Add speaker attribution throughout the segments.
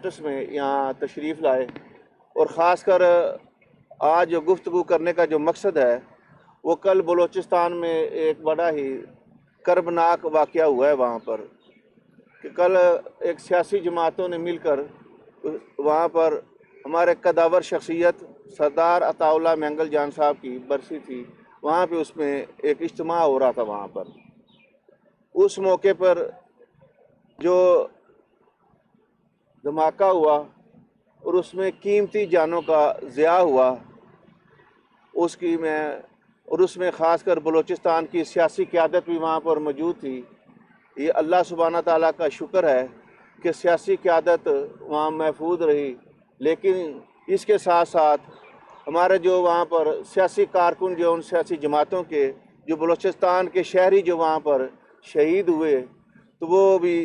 Speaker 1: Quarters में यहाँ तशरीफ़ लाए, और ख़ास कर आज जो गुफ्तगू करने का जो मकसद है वो कल बलूचिस्तान में एक बड़ा ही कर्बनाक वाक़या हुआ है वहाँ पर, कि कल एक सियासी जमातों ने मिलकर वहाँ पर हमारे कदावर शख्सियत सरदार अताउल्लाह मैंगल जान साहब की बरसी थी, वहाँ पे उसमें एक इज्तिमा हो रहा था वहाँ पर। उस मौके पर जो धमाका हुआ और उसमें कीमती जानों का ज़िया हुआ, उसकी मैं और उसमें ख़ासकर बलूचिस्तान की सियासी क़यादत भी वहाँ पर मौजूद थी। ये अल्लाह सुब्हाना ताला का शुक्र है कि सियासी क़यादत वहाँ महफूज रही, लेकिन इसके साथ साथ हमारे जो वहाँ पर सियासी कारकुन जो उन सियासी जमातों के जो बलूचिस्तान के शहरी जो वहाँ पर शहीद हुए, तो वो भी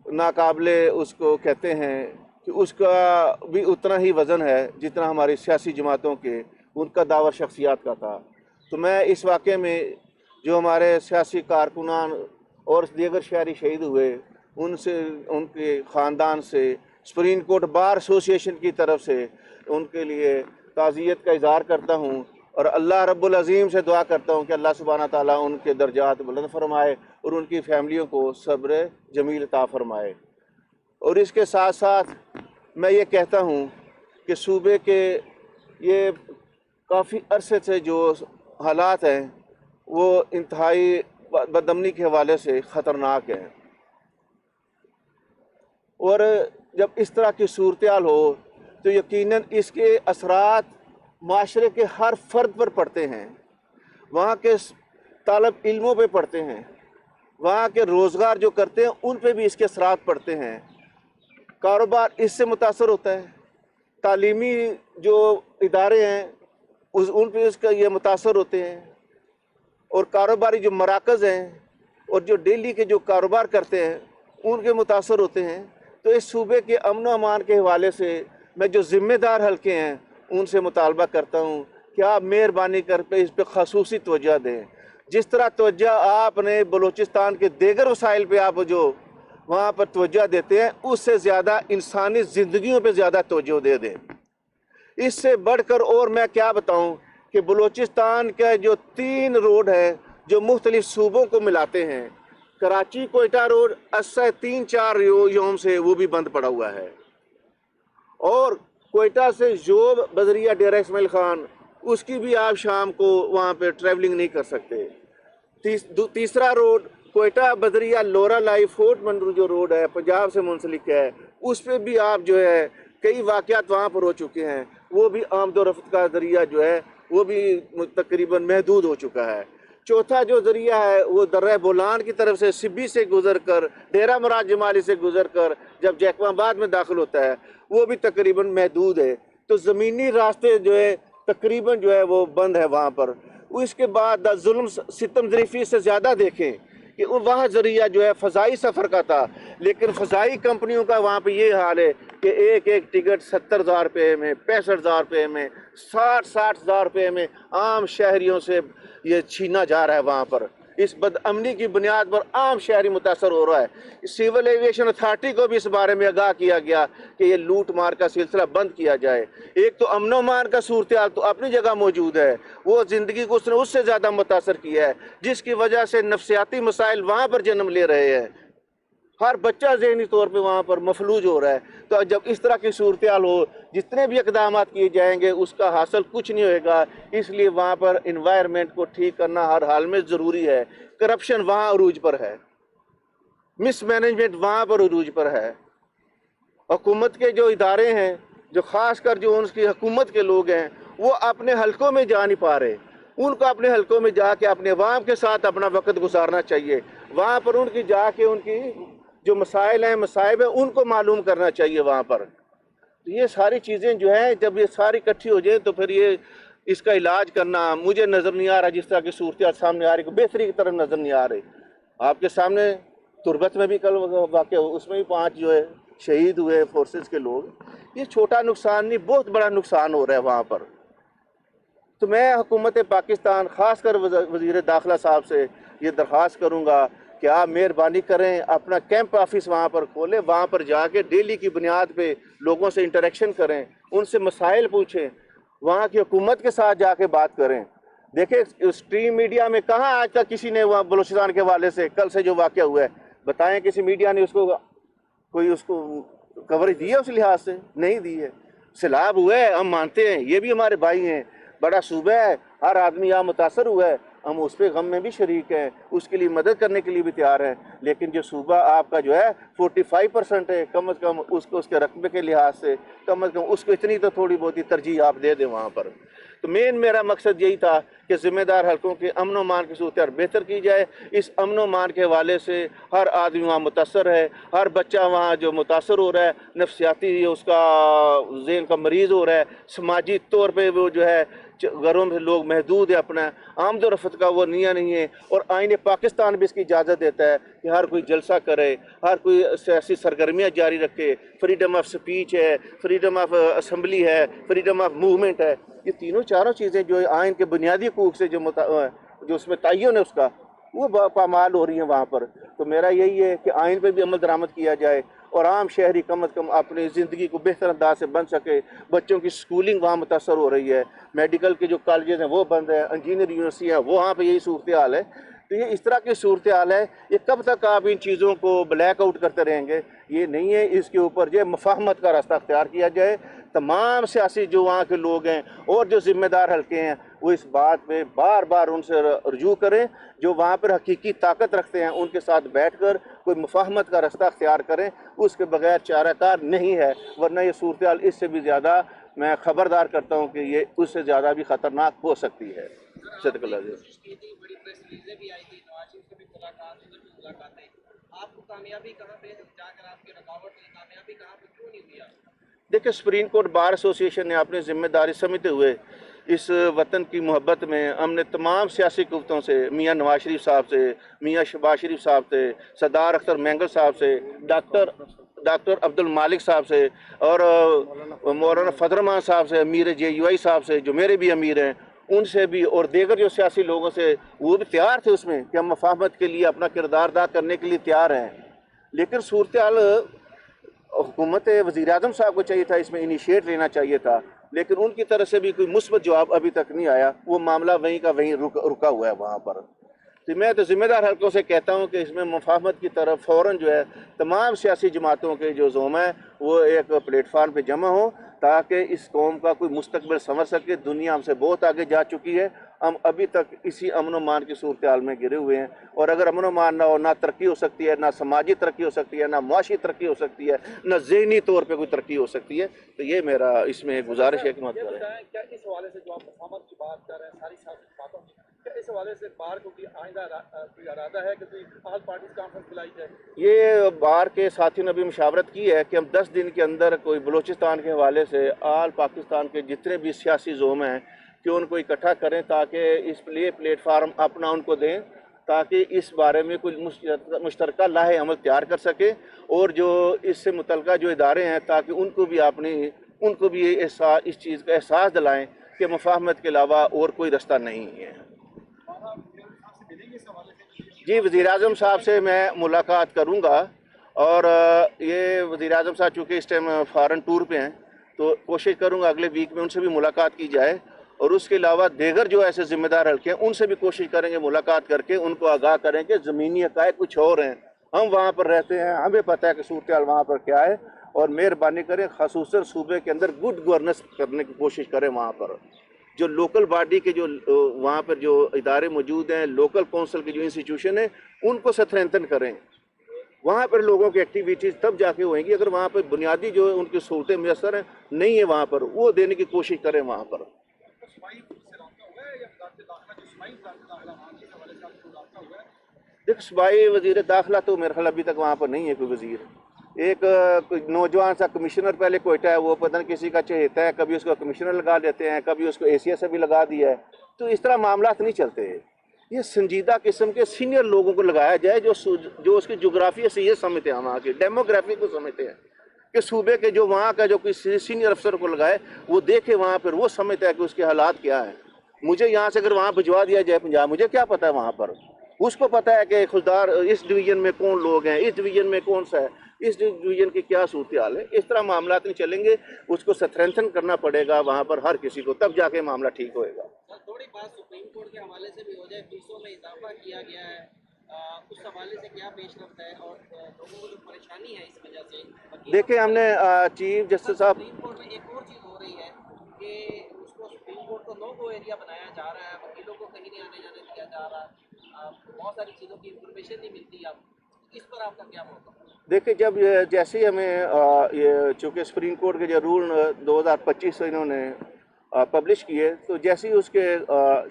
Speaker 1: नाकाबिले उसको कहते हैं कि उसका भी उतना ही वज़न है जितना हमारी सियासी जमातों के उनका दावर शख्सियात का था। तो मैं इस वाक़े में जो हमारे सियासी कारकुनान और दीगर शहरी शहीद हुए उनसे, उनके ख़ानदान से सुप्रीम कोर्ट बार एसोसिएशन की तरफ से उनके लिए ताज़ियत का इज़हार करता हूँ, और अल्लाह रब्बुल अज़ीम से दुआ करता हूँ कि अल्लाह सुब्हाना ताला उनके दर्जात बुलंद फरमाए और उनकी फैमिलियों को सब्र जमील अता फरमाए। और इसके साथ साथ मैं ये कहता हूँ कि सूबे के ये काफ़ी अरसे से जो हालात हैं वो इंतहाई बदअमनी के हवाले से ख़तरनाक हैं, और जब इस तरह की सूरत हाल हो तो यकीनन इसके असरात माशरे के हर फ़र्द पर पड़ते हैं, वहाँ के तालब इल्मों पे पड़ते हैं, वहाँ के रोज़गार जो करते हैं उन पे भी इसके असरात पड़ते हैं, कारोबार इससे मुतासर होता है, तालीमी जो इदारे हैं उन पे इसका ये मुतासर होते हैं, और कारोबारी जो मराकज़ हैं और जो डेली के जो कारोबार करते हैं उनके मुतासर होते हैं। तो इस सूबे के अमन व अमान के हवाले से मैं जो ज़िम्मेदार हल्के हैं उनसे मुतालबा करता हूँ कि आप मेहरबानी कर पे इस पर ख़ासूसी तवज्जो दें। जिस तरह तवज्जो आपने बलूचिस्तान के दीगर वसाइल पे आप जो वहाँ पर तवज्जो देते हैं उससे ज़्यादा इंसानी ज़िंदगियों पे ज़्यादा तवज्जो दे दें। इससे बढ़कर और मैं क्या बताऊँ कि बलूचिस्तान के जो 3 रोड हैं जो मुख्तलिफ़ सूबों को मिलाते हैं, कराची कोयटा रोड अस्सा 3-4 योम से वो भी बंद पड़ा हुआ है, और कोयटा से जोब बजरिया डेरा इस्माइल खान उसकी भी आप शाम को वहाँ पे ट्रैवलिंग नहीं कर सकते। तीसरा रोड कोयटा बदरिया लोरा लाई फोर्ट मंडरू जो रोड है पंजाब से मुंसलिक है, उस पर भी आप जो है कई वाक़यात वहाँ पर हो चुके हैं, वो भी आमद और रफ्त का ज़रिया जो है वो भी तकरीबन महदूद हो चुका है। चौथा जो ज़रिया है वो दर्रा बोलान की तरफ से सिब्बी से गुज़र कर डेरा मुराद जमाली से गुज़र कर जब जैकमाबाद में दाखिल होता है वो भी तकरीबन महदूद है। तो ज़मीनी रास्ते जो है तकरीबन जो है वो बंद है वहाँ पर। इसके बाद जुल्म सितम ज़रीफ़ी से ज़्यादा देखें कि वहाँ ज़रिया जो है फ़ज़ाई सफ़र का था, लेकिन फ़ज़ाई कंपनियों का वहाँ पे ये हाल है कि एक टिकट 70,000 रुपये में, 65,000 रुपये में, 60,000 रुपये में आम शहरियों से ये छीना जा रहा है। वहाँ पर इस बदअमनी की बुनियाद पर आम शहरी मुतासर हो रहा है। सिविल एविएशन अथॉरिटी को भी इस बारे में आगाह किया गया कि ये लूट मार का सिलसिला बंद किया जाए। एक तो अमन अमान का सूरत हाल तो अपनी जगह मौजूद है, वो ज़िंदगी को उसने उससे ज़्यादा मुतासर किया है, जिसकी वजह से नफ्सियाती मसाइल वहाँ पर जन्म ले रहे हैं। हर बच्चा ज़हनी तौर पे वहाँ पर मफलूज हो रहा है। तो जब इस तरह की सूरत हाल हो, जितने भी इक़दाम किए जाएंगे उसका हासिल कुछ नहीं होएगा। इसलिए वहाँ पर इन्वायरमेंट को ठीक करना हर हाल में ज़रूरी है। करप्शन वहाँ अरूज पर है, मिसमैनेजमेंट वहाँ पर अरूज पर है। हुकूमत के जो इदारे हैं, जो ख़ास कर जो उनकी हुकूमत के लोग हैं, वो अपने हलकों में जा नहीं पा रहे। उनको अपने हलकों में जाके अपने अवाम के साथ अपना वक्त गुजारना चाहिए। वहाँ पर उनकी जाके उनकी जो मसाइल हैं, मसाइब हैं, उनको मालूम करना चाहिए वहाँ पर। तो ये सारी चीज़ें जो हैं जब ये सारी इकट्ठी हो जाए तो फिर ये इसका इलाज करना मुझे नज़र नहीं आ रहा। जिस तरह की सूरत सामने आ रही बेहतरी की तरफ नज़र नहीं आ रही। आपके सामने तुरबत में भी कल वाक़या उसमें भी 5 जो है शहीद हुए फोर्सेस के लोग। ये छोटा नुकसान नहीं, बहुत बड़ा नुकसान हो रहा है वहाँ पर। तो मैं हुकूमत पाकिस्तान ख़ास कर वज़ीर दाखिला साहब से ये दरख्वास्त करूँगा کہ آپ مہربانی کریں اپنا کیمپ آفس وہاں پر کھولیں، وہاں پر جا کے ڈیلی کی بنیاد پہ لوگوں سے انٹریکشن کریں، ان سے مسائل پوچھیں، وہاں کی حکومت کے ساتھ جا کے بات کریں۔ دیکھیں اسٹریم میڈیا میں کہاں آج تک کسی نے وہاں بلوچستان کے حوالے سے کل سے جو واقعہ ہوا ہے بتائیں، کسی میڈیا نے اس کو کوئی اس کو کوریج دی ہے؟ اس لحاظ سے نہیں دی ہے۔ سیلاب ہوا ہے، ہم مانتے ہیں، یہ بھی ہمارے بھائی ہیں، بڑا صوبہ ہے، ہر آدمی یہاں متاثر ہوا ہے، ہم اس پہ غم میں بھی شریک ہیں، اس کے لیے مدد کرنے کے لیے بھی تیار ہیں، لیکن جو صوبہ آپ کا جو ہے 45% ہے، کم از کم اس کو اس کے رقبے کے لحاظ سے کم از کم اس کو اتنی تو تھوڑی بہت ہی ترجیح آپ دے دیں وہاں پر۔ تو میرا مقصد یہی تھا کہ ذمہ دار حلقوں کے امن و امان کی صورتحال بہتر کی جائے۔ اس امن و امان کے حوالے سے ہر آدمی وہاں متاثر ہے، ہر بچہ وہاں جو متاثر ہو رہا ہے، نفسیاتی اس کا ذہن کا مریض ہو رہا ہے، سماجی طور پہ وہ جو ہے گھروں میں لوگ محدود ہے، اپنا آمد و رفت کا وہ نیا نہیں ہے، اور آئین پاکستان بھی اس کی اجازت دیتا ہے کہ ہر کوئی جلسہ کرے، ہر کوئی سیاسی سرگرمیاں جاری رکھے، فریڈم آف سپیچ ہے، فریڈم آف اسمبلی ہے، فریڈم آف موومنٹ ہے، یہ تینوں چاروں چیزیں جو آئین کے بنیادی حقوق سے جو اس میں تعین ہے اس کا، وہ پامال ہو رہی ہیں وہاں پر۔ تو میرا یہی ہے کہ آئین پہ بھی عمل درآمد کیا جائے اور عام شہری کم از کم اپنی زندگی کو بہتر انداز سے بن سکے۔ بچوں کی سکولنگ وہاں متاثر ہو رہی ہے، میڈیکل کے جو کالجز ہیں وہ بند ہیں، انجینئر یونیورسٹی ہیں وہاں پہ یہی صورتحال ہے۔ تو یہ اس طرح کی صورتحال ہے، یہ کب تک آپ ان چیزوں کو بلیک آؤٹ کرتے رہیں گے؟ یہ نہیں ہے، اس کے اوپر جو مفاہمت کا راستہ اختیار کیا جائے۔ تمام سیاسی جو وہاں کے لوگ ہیں اور جو ذمہ دار حلقے ہیں وہ اس بات پہ بار بار ان سے رجوع کریں، جو وہاں پر حقیقی طاقت رکھتے ہیں ان کے ساتھ بیٹھ کر کوئی مفاہمت کا راستہ اختیار کریں، اس کے بغیر چارہ کار نہیں ہے، ورنہ یہ صورتحال اس سے بھی زیادہ، میں خبردار کرتا ہوں کہ یہ اس سے زیادہ بھی خطرناک ہو سکتی ہے۔ صدق اللہ علیہ۔
Speaker 2: بڑی پریس ریلیزیں بھی آئی تھی، نواز شریف سے بھی ملاقات، ادھر بھی ملاقاتیں، آپ کو کامیابی کہاں پہ جا کر آپ کی رکاوٹ ہوئی، کامیابی کہاں پہ کیوں نہیں ہوئی آپ؟
Speaker 1: دیکھیں سپریم کورٹ بار ایسوسی ایشن نے اپنی ذمہ داری سمجھتے ہوئے اس وطن کی محبت میں ہم نے تمام سیاسی قوتوں سے، میاں نواز شریف صاحب سے، میاں شہباز شریف صاحب سے، سردار اختر مینگل صاحب سے، ڈاکٹر عبد المالک صاحب سے، اور مولانا فضل الرحمان صاحب سے، امیر JUI صاحب سے جو میرے بھی امیر ہیں، ان سے بھی، اور دیگر جو سیاسی لوگوں سے، وہ بھی تیار تھے اس میں کہ ہم مفاہمت کے لیے اپنا کردار ادا کرنے کے لیے تیار ہیں۔ لیکن صورتحال حکومت وزیر اعظم صاحب کو چاہیے تھا اس میں انیشیٹ لینا چاہیے تھا، لیکن ان کی طرف سے بھی کوئی مثبت جواب ابھی تک نہیں آیا، وہ معاملہ وہیں کا وہیں رکا ہوا ہے وہاں پر۔ تو میں تو ذمہ دار حلقوں سے کہتا ہوں کہ اس میں مفاہمت کی طرف فوراً جو ہے تمام سیاسی جماعتوں کے جو زوم ہیں وہ ایک پلیٹ فارم پہ جمع ہوں، تاکہ اس قوم کا کوئی مستقبل سنور سکے۔ دنیا ہم سے بہت آگے جا چکی ہے، ہم ابھی تک اسی امن و امان کی صورتحال میں گرے ہوئے ہیں، اور اگر امن و امان نہ ہو، نہ ترقی ہو سکتی ہے، نہ سماجی ترقی ہو سکتی ہے، نہ معاشی ترقی ہو سکتی ہے، نہ ذہنی طور پہ کوئی ترقی ہو سکتی ہے۔ تو یہ میرا اس میں گزارش ہے کہ مت کریں۔
Speaker 2: کیا اس حوالے سے جو آپ مفاہمت کی بات کر رہے ہیں، ساری سیاسی باتوں کی، کیا اس حوالے سے بار کو کوئی آئندہ کوئی ارادہ ہے کہ کوئی آل پارٹیز کانفرنس بلائی جائے؟
Speaker 1: یہ بار کے ساتھیوں نے بھی مشاورت کی ہے کہ ہم 10 دن کے اندر کوئی بلوچستان کے حوالے سے آل پاکستان کے جتنے بھی سیاسی زوم ہیں کہ ان کو اکٹھا کریں، تاکہ اس لیے پلیٹ فارم اپنا ان کو دیں، تاکہ اس بارے میں کوئی مشترکہ لاہ عمل تیار کر سکے، اور جو اس سے متعلقہ جو ادارے ہیں تاکہ ان کو بھی اس چیز کا احساس دلائیں کہ مفاہمت کے علاوہ اور کوئی رستہ نہیں ہے۔ جی وزیر اعظم صاحب سے میں ملاقات کروں گا، اور یہ وزیر اعظم صاحب چونکہ اس ٹائم فارن ٹور پہ ہیں تو کوشش کروں گا اگلے ویک میں ان سے بھی ملاقات کی جائے، اور اس کے علاوہ دیگر جو ایسے ذمہ دار حلقے ہیں ان سے بھی کوشش کریں گے ملاقات کر کے ان کو آگاہ کریں کہ زمینی حقائق کچھ اور ہیں، ہم وہاں پر رہتے ہیں، ہمیں پتہ ہے کہ صورتحال وہاں پر کیا ہے، اور مہربانی کریں خصوصاً صوبے کے اندر گڈ گورننس کرنے کی کوشش کریں، وہاں پر جو لوکل باڈی کے جو وہاں پر جو ادارے موجود ہیں، لوکل کونسل کے جو انسٹیٹیوشن ہیں ان کو اسٹرینتھن کریں، وہاں پر لوگوں کی ایکٹیویٹیز تب جا کے ہوئیں گی اگر وہاں پر بنیادی جو ان کی سہولتیں میسر ہیں نہیں ہیں وہاں پر، وہ دینے کی کوشش کریں وہاں پر۔ دیکھ صوبائی وزیر داخلہ تو میرے خیال ابھی تک وہاں پر نہیں ہے کوئی وزیر، ایک نوجوان سا کمشنر پہلے کوئٹہ ہے، وہ پتہ نہیں کسی کا چہیتا ہے، کبھی اس کو کمشنر لگا دیتے ہیں، کبھی اس کو ACS سے بھی لگا دیا ہے، تو اس طرح معاملات نہیں چلتے۔ یہ سنجیدہ قسم کے سینئر لوگوں کو لگایا جائے جو اس کی جغرافیہ سے یہ سمجھتے ہیں، وہاں کی ڈیموگرافی کو سمجھتے ہیں، کہ صوبے کے جو وہاں کا جو کوئی سینئر افسر کو لگائے وہ دیکھے وہاں پر، وہ سمجھتا ہے کہ اس کے حالات کیا ہیں۔ مجھے یہاں سے اگر وہاں بھجوا دیا جائے پنجاب، مجھے کیا پتہ ہے وہاں پر، उसको पता है कि खुददार इस डिवीज़न में कौन लोग हैं, इस डिवीज़न में कौन सा है, इस डिवीज़न की क्या सूरत हाल है। इस तरह मामला नहीं चलेंगे, उसको स्ट्रेंथन करना पड़ेगा वहाँ पर हर किसी को, तब जाके मामला ठीक होएगा।
Speaker 3: सर थोड़ी बात सुप्रीम कोर्ट के हवाले से भी हो जाए, फीसों में इजाफा किया गया है, उस हवाले से क्या पेशरफ्त है और लोगों को जो परेशानी है इस वजह से?
Speaker 1: देखिए, हमने चीफ जस्टिस साहब,
Speaker 3: सुप्रीम कोर्ट में एक और चीज़ हो रही है कि उसको सुप्रीम कोर्ट को नो गो एरिया बनाया जा रहा है, वकीलों को कहीं नहीं आने जाने दिया जा रहा, बहुत सारी चीज़ों की इंफॉर्मेशन नहीं मिलती। आप इस पर आपका क्या मौका?
Speaker 1: देखिए, जब जैसे ही हमें ये चूँकि सुप्रीम कोर्ट के जो रूल 2025 से इन्होंने पब्लिश किए, तो जैसे ही उसके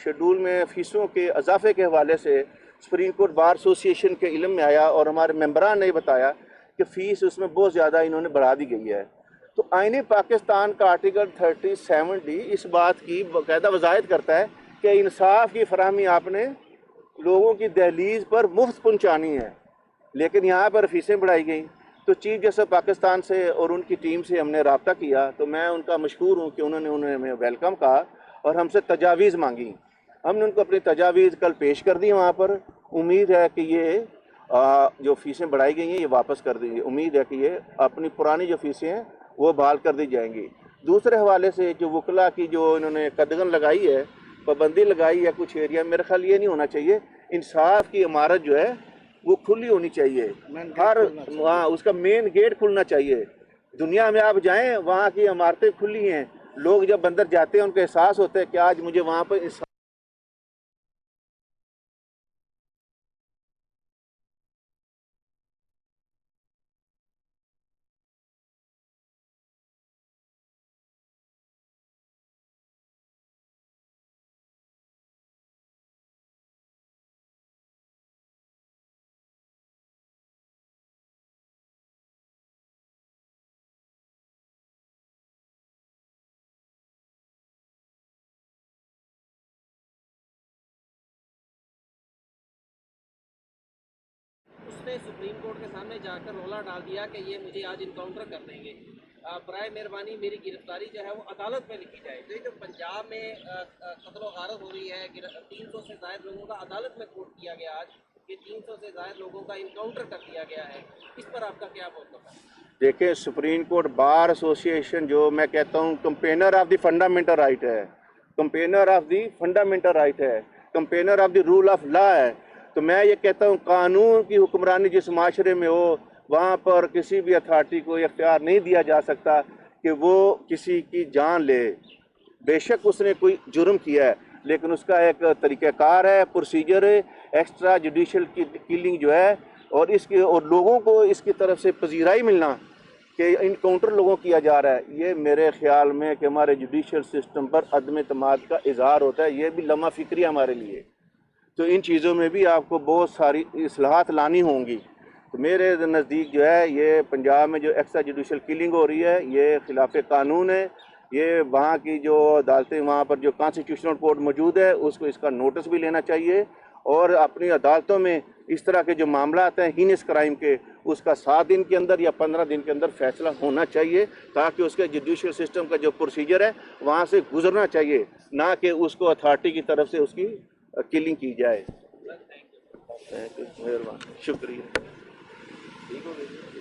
Speaker 1: शेड्यूल में फ़ीसों के इजाफे के हवाले से सुप्रीम कोर्ट बार एसोसिएशन के इल्म में आया और हमारे मेंबरान ने बताया कि फ़ीस उसमें बहुत ज़्यादा इन्होंने बढ़ा दी गई है। तो आईन पाकिस्तान का आर्टिकल 37D इस बात की बाकायदा वजाहत करता है कि इंसाफ की फराहमी आपने लोगों की दहलीज पर मुफ्त पहुँचानी है, लेकिन यहाँ पर फ़ीसें बढ़ाई गई। तो चीफ जस्टिस पाकिस्तान से और उनकी टीम से हमने रब्ता किया, तो मैं उनका मशकूर हूँ कि उन्होंने हमें वेलकम कहा और हमसे तजावीज़ मांगी। हमने उनको अपनी तजावीज़ कल पेश कर दी वहाँ पर। उम्मीद है कि ये जो फ़ीसें बढ़ाई गई हैं ये वापस कर दी। उम्मीद है कि ये अपनी पुरानी जो फ़ीसें हैं वो बहाल कर दी जाएंगी। दूसरे हवाले से जो वकला की जो इन्होंने कदगन लगाई है, पाबंदी लगाई है कुछ एरिया, मेरे ख्याल ये नहीं होना चाहिए। इंसाफ की इमारत जो है वो खुली होनी चाहिए, हर वहाँ उसका मेन गेट खुलना चाहिए। दुनिया में आप जाएं, वहाँ की इमारतें खुली हैं, लोग जब अंदर जाते हैं उनको एहसास होता है कि आज मुझे वहाँ पर
Speaker 3: उसने सुप्रीम कोर्ट के सामने जाकर रोला डाल दिया कि ये मुझे आज इनकाउंटर कर देंगे, बराए मेहरबानी मेरी गिरफ्तारी जो है वो अदालत में लिखी जाए। तो ये जो पंजाब में कत्ल व गारत हो रही है, 300 से ज़ायद लोगों का अदालत में कोर्ट किया गया आज, ये 300 से ज़ायद लोगों का इनकाउंटर कर दिया गया है, इस पर आपका क्या मौक़िफ़ है?
Speaker 1: देखिए, सुप्रीम कोर्ट बार एसोसिएशन जो मैं कहता हूँ campaigner of the fundamental right है, campaigner of the fundamental right है, campaigner of the rule of law है। तो मैं ये कहता हूँ कानून की हुक्मरानी जिस माशरे में हो वहाँ पर किसी भी अथॉरिटी को इख्तियार नहीं दिया जा सकता कि वो किसी की जान ले। बेशक उसने कोई जुर्म किया है, लेकिन उसका एक तरीक़ाकार है, प्रोसीजर है। एक्स्ट्रा जुडिशल किलिंग जो है और इसके और लोगों को इसकी तरफ से पजीराई मिलना कि इनकाउंटर लोगों किया जा रहा है, ये मेरे ख्याल में कि हमारे जुडिशल सिस्टम पर अदम एतमाद का इजहार होता है। ये भी लम्हा फिक्री हमारे लिए। तो इन चीज़ों में भी आपको बहुत सारी इस्लाहात लानी होंगी। तो मेरे नज़दीक जो है ये पंजाब में जो एक्स्ट्रा जुडिशल किलिंग हो रही है ये खिलाफ कानून है। ये वहाँ की जो अदालतें, वहाँ पर जो कॉन्स्टिट्यूशनल कोर्ट मौजूद है उसको इसका नोटिस भी लेना चाहिए और अपनी अदालतों में इस तरह के जो मामला आते हैं हीनस क्राइम के, उसका 7 दिन के अंदर या 15 दिन के अंदर फैसला होना चाहिए, ताकि उसके जुडिशल सिस्टम का जो प्रोसीजर है वहाँ से गुजरना चाहिए, ना कि उसको अथॉरिटी की तरफ से उसकी किलिंग की जाए। मेहरबान, शुक्रिया। ठीक हो गई।